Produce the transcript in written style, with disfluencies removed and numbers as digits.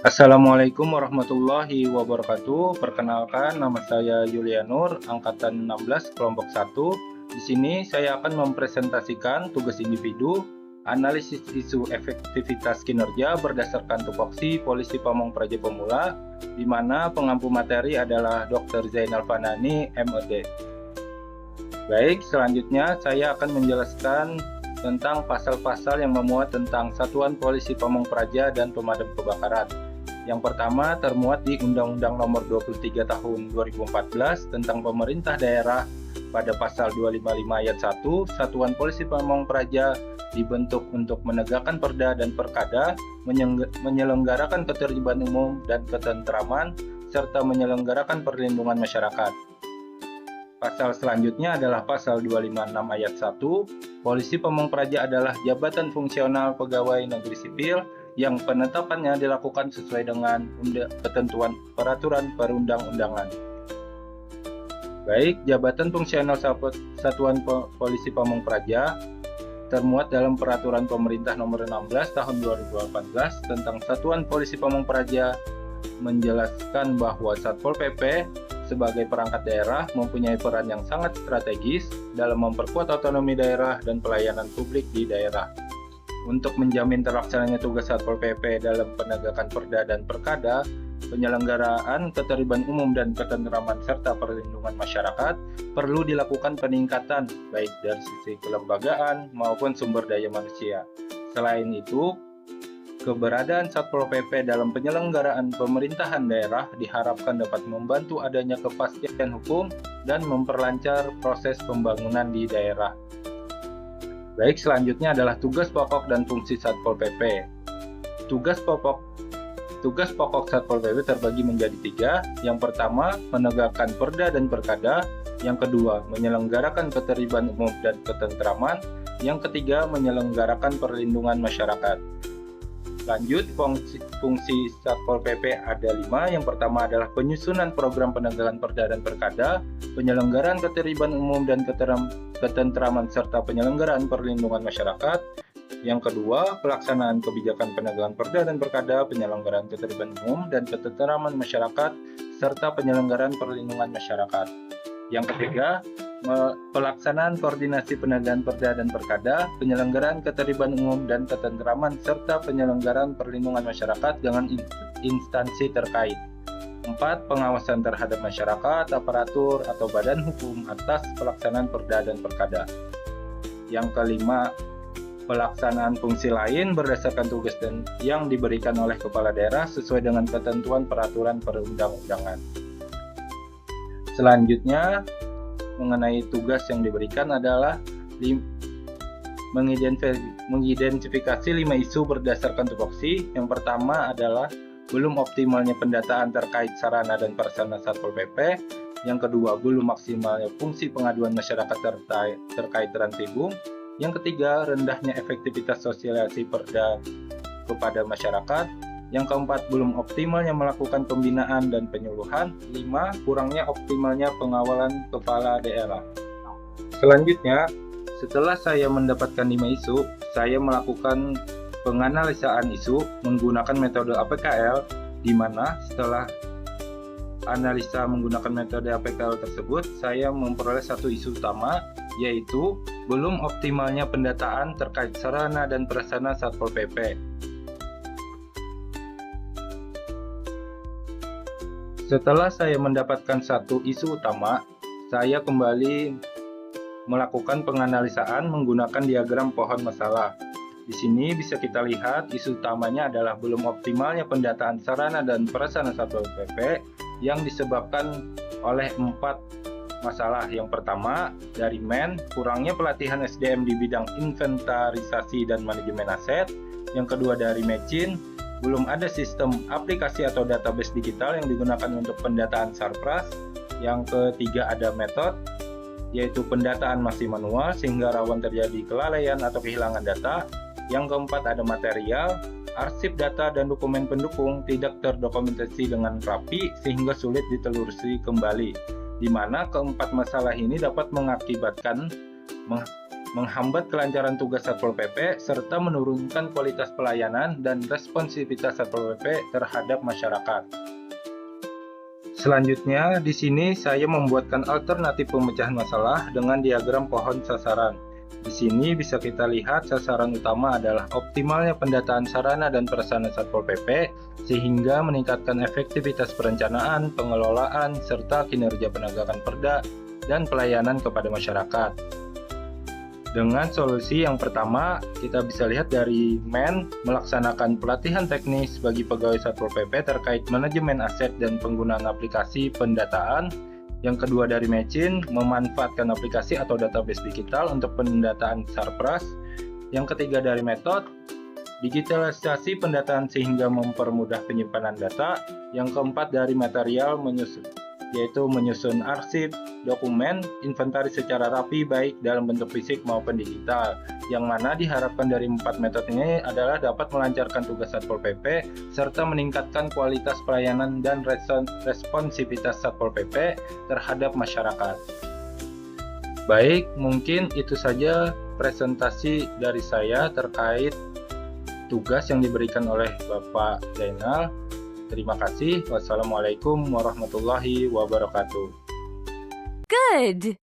Assalamualaikum warahmatullahi wabarakatuh. Perkenalkan, nama saya Yulianur, angkatan 16, kelompok 1. Di sini saya akan mempresentasikan tugas individu, analisis isu efektivitas kinerja berdasarkan tupoksi Polisi Pamong Praja Pemula, di mana pengampu materi adalah Dr. Zainal Fanani, MED. Baik, selanjutnya saya akan menjelaskan tentang pasal-pasal yang memuat tentang Satuan Polisi Pamong Praja dan Pemadam Kebakaran. Yang pertama termuat di Undang-Undang Nomor 23 Tahun 2014 tentang Pemerintah Daerah pada pasal 255 ayat 1, Satuan Polisi Pamong Praja dibentuk untuk menegakkan perda dan perkada, menyelenggarakan ketertiban umum dan ketentraman, serta menyelenggarakan perlindungan masyarakat. Pasal selanjutnya adalah pasal 256 ayat 1. Polisi Pamong Praja adalah jabatan fungsional pegawai negeri sipil yang penetapannya dilakukan sesuai dengan ketentuan peraturan perundang-undangan. Baik, jabatan fungsional Satuan Polisi Pamong Praja termuat dalam Peraturan Pemerintah Nomor 16 Tahun 2018 tentang Satuan Polisi Pamong Praja, menjelaskan bahwa Satpol PP sebagai perangkat daerah mempunyai peran yang sangat strategis dalam memperkuat otonomi daerah dan pelayanan publik di daerah. Untuk menjamin terlaksananya tugas Satpol PP dalam penegakan perda dan perkada, penyelenggaraan ketertiban umum dan ketentraman serta perlindungan masyarakat, perlu dilakukan peningkatan baik dari sisi kelembagaan maupun sumber daya manusia. Selain itu, keberadaan Satpol PP dalam penyelenggaraan pemerintahan daerah diharapkan dapat membantu adanya kepastian hukum dan memperlancar proses pembangunan di daerah. Baik, selanjutnya adalah tugas pokok dan fungsi Satpol PP. Tugas pokok Satpol PP terbagi menjadi 3. Yang pertama, menegakkan perda dan perkada. Yang kedua, menyelenggarakan ketertiban umum dan ketentraman. Yang ketiga, menyelenggarakan perlindungan masyarakat. Lanjut, fungsi Satpol PP ada 5. Yang pertama adalah penyusunan program penegakan perda dan perkada, penyelenggaraan ketertiban umum dan ketentraman serta penyelenggaraan perlindungan masyarakat. Yang kedua, pelaksanaan kebijakan penegakan perda dan perkada, penyelenggaraan ketertiban umum dan ketentraman masyarakat serta penyelenggaraan perlindungan masyarakat. Yang ketiga, pelaksanaan koordinasi penegakan perda dan perkada, penyelenggaraan ketertiban umum dan ketentraman, serta penyelenggaraan perlindungan masyarakat dengan instansi terkait. 4. Pengawasan terhadap masyarakat, aparatur, atau badan hukum atas pelaksanaan perda dan perkada. Yang kelima, pelaksanaan fungsi lain berdasarkan tugas yang diberikan oleh kepala daerah sesuai dengan ketentuan peraturan perundang-undangan. Selanjutnya, mengenai tugas yang diberikan adalah mengidentifikasi 5 isu berdasarkan tupoksi. Yang pertama adalah belum optimalnya pendataan terkait sarana dan prasarana Satpol PP. Yang kedua, belum maksimalnya fungsi pengaduan masyarakat terkait Trans-Tibung. Yang ketiga, rendahnya efektivitas sosialisasi perda kepada masyarakat. Yang keempat, belum optimalnya melakukan pembinaan dan penyuluhan. 5. Kurangnya optimalnya pengawalan kepala daerah. Selanjutnya, setelah saya mendapatkan 5 isu, saya melakukan penganalisaan isu menggunakan metode APKL, di mana setelah analisa menggunakan metode APKL tersebut, saya memperoleh satu isu utama, yaitu belum optimalnya pendataan terkait sarana dan prasarana Satpol PP. Setelah saya mendapatkan satu isu utama, saya kembali melakukan penganalisaan menggunakan diagram pohon masalah. Di sini bisa kita lihat isu utamanya adalah belum optimalnya pendataan sarana dan prasarana Satpol PP yang disebabkan oleh 4 masalah. Yang pertama, dari kurangnya pelatihan SDM di bidang inventarisasi dan manajemen aset. Yang kedua, dari Mecin, belum ada sistem aplikasi atau database digital yang digunakan untuk pendataan Sarpras. Yang ketiga, ada metode, yaitu pendataan masih manual sehingga rawan terjadi kelalaian atau kehilangan data. Yang keempat, ada material, arsip data dan dokumen pendukung tidak terdokumentasi dengan rapi sehingga sulit ditelusuri kembali, di mana keempat masalah ini dapat mengakibatkan menghambat kelancaran tugas Satpol PP, serta menurunkan kualitas pelayanan dan responsivitas Satpol PP terhadap masyarakat. Selanjutnya, di sini saya membuatkan alternatif pemecahan masalah dengan diagram pohon sasaran. Di sini bisa kita lihat sasaran utama adalah optimalnya pendataan sarana dan prasarana Satpol PP sehingga meningkatkan efektivitas perencanaan, pengelolaan, serta kinerja penegakan perda dan pelayanan kepada masyarakat. Dengan solusi yang pertama, kita bisa lihat dari melaksanakan pelatihan teknis bagi pegawai Satpol PP terkait manajemen aset dan penggunaan aplikasi pendataan. Yang kedua dari memanfaatkan aplikasi atau database digital untuk pendataan Sarpras. Yang ketiga dari metode, digitalisasi pendataan sehingga mempermudah penyimpanan data. Yang keempat dari material, yaitu menyusun arsip, dokumen, inventaris secara rapi baik dalam bentuk fisik maupun digital. Yang mana diharapkan dari 4 metode ini adalah dapat melancarkan tugas Satpol PP serta meningkatkan kualitas pelayanan dan responsivitas Satpol PP terhadap masyarakat. Baik, mungkin itu saja presentasi dari saya terkait tugas yang diberikan oleh Bapak Zainal. Terima kasih. Wassalamualaikum warahmatullahi wabarakatuh. Good!